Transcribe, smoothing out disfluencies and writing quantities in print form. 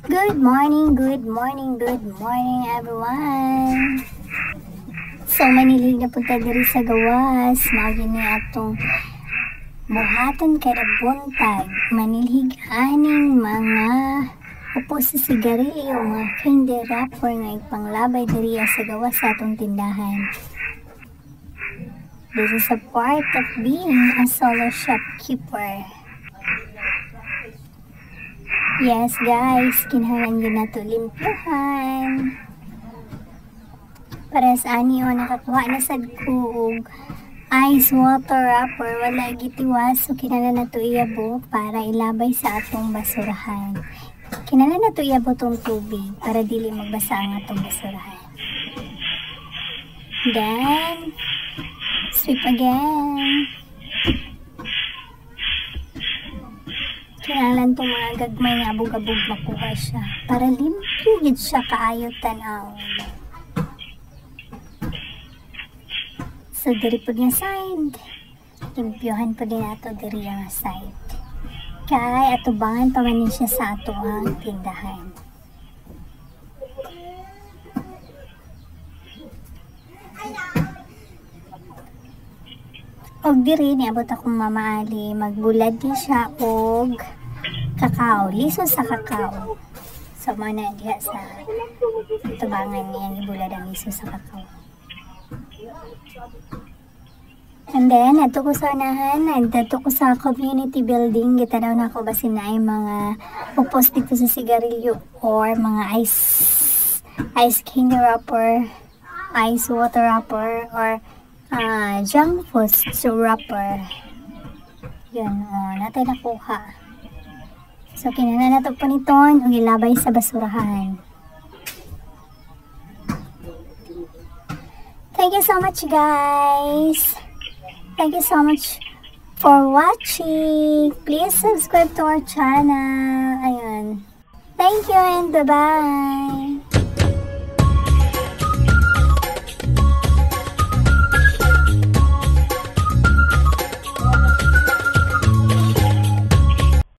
Good morning, good morning, good morning everyone. So manilig na punta diri sa gawas, magini atong buhaton kada buntag, manilhig aning mga upo sa sigarilyo, mga candy wrapper nga ipanglabay diri sa gawas sa atong tindahan. This is a part of being a solo shopkeeper. Yes guys, kinahanglan yun na ito limpyahan. Para sa ani o nakakuha na sa kuog ice water wrapper, wala gitiwas, so kinahanglan na ito iyabo para ilabay sa atong basurahan. Kinahanglan na ito iyabo tong tubig para dili magbasa ang atong basurahan. Then sweep again. Kinahanglan itong mga gagmay nga abog-abog makuha siya para limpyo gid siya kaayo tanaw. So diri po niya side, limpyohan po din ato diri ang side. Kay atubangan pa man siya sa ato ang tindahan. Og diri niabot akong mamaali, magbulad din siya og kakao, liso sa kakao. So mana diha sa tubangan niya ibulad ang liso sa kakao. And then adto ko sa unahan, adto ko sa community building, gitanaw na ako basin na ay mga upos dito sa sigarilyo or mga ice candy wrapper, ice water wrapper, or junk food wrapper. Yun, natin nakuha. So, kinahanglan nato po niton o ilabay sa basurahan. Thank you so much, guys. Thank you so much for watching. Please subscribe to our channel. Ayun. Thank you and bye-bye.